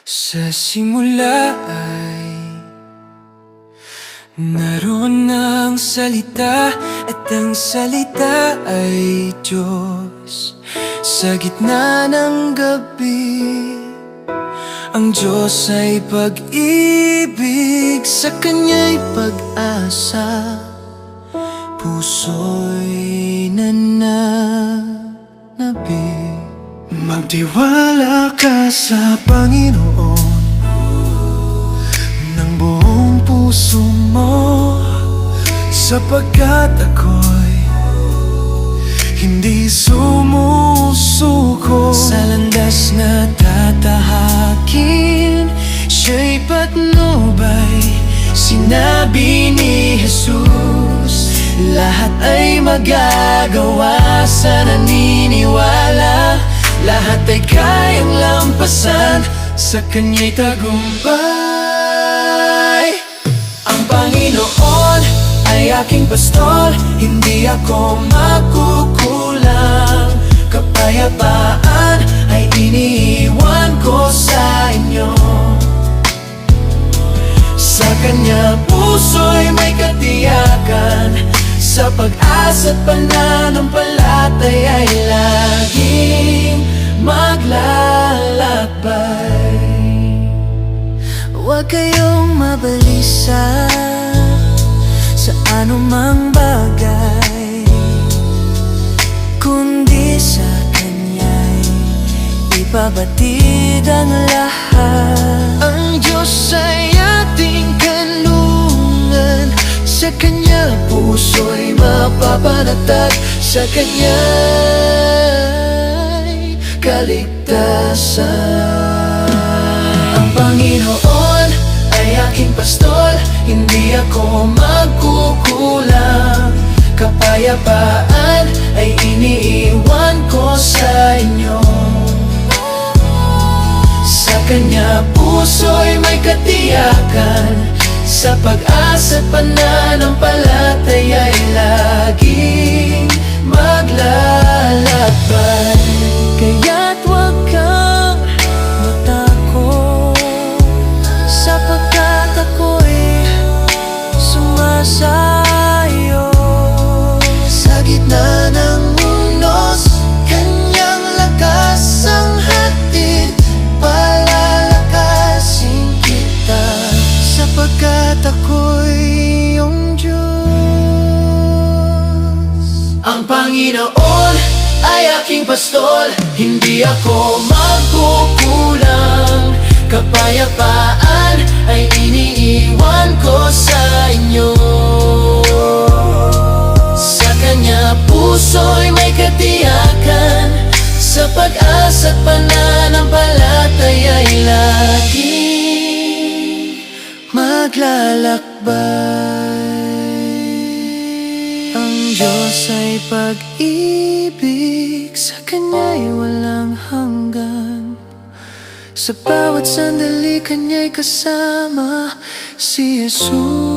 Sa simula ay naroon ang salita, at ang salita ay Diyos. Sa gitna ng gabi, ang Diyos ay pag-ibig, sa Kanya'y pag-asa, puso'y nananabik. Magtiwala ka sa Panginoon ng buong puso mo, sapagkat ako'y hindi sumusuko sa landas na tatahakin. Siya'y patnubay, sinabi ni Jesus, lahat ay magagawa sa naniniwala. Lahat ay kayang lampasan sa Kanya'y tagumpay. Ang Panginoon ay aking pastol, hindi ako makukulang. Kapayapaan ay iniiwan ko sa inyo. Sa Kanya puso'y may katiyakan, sa pag-asa't pananampalataya ay laging maglalakbay. Huwag kayong mabalisa sa anumang bagay, kundi sa Kanya'y ipabatid ang lahat. Ang Diyos ay ating kanlungan, sa Kanya puso'y mapapanatag, sa Kanya'y kaligtasan. Ang Panginoon ay aking pastol, hindi ako magkukulang. Kapayapaan ay iniiwan ko sa inyo. Sa Kanya puso'y may katiyakan, sa pag-asa't pananampalataya ay laging maglalakbay. Kaya't huwag kang matakot, sapagkat ako'y sumasayo. Sa gitna ng unos, Kanyang lakas ang hatid, palalakasin kita, sapagkat ako'y iyong Diyos. Ang Panginoon ay aking pastol, hindi ako magkukulang. Kapayapaan ay iniiwan ko sa inyo. Sa Kanya puso'y may katiyakan, sa pag-asa't pananampalataya ay laging maglalakbay. Ang Diyos ay pag-ibig, sa Kanya'y walang hanggan. Sa bawat sandali Kanya'y kasama si Jesus.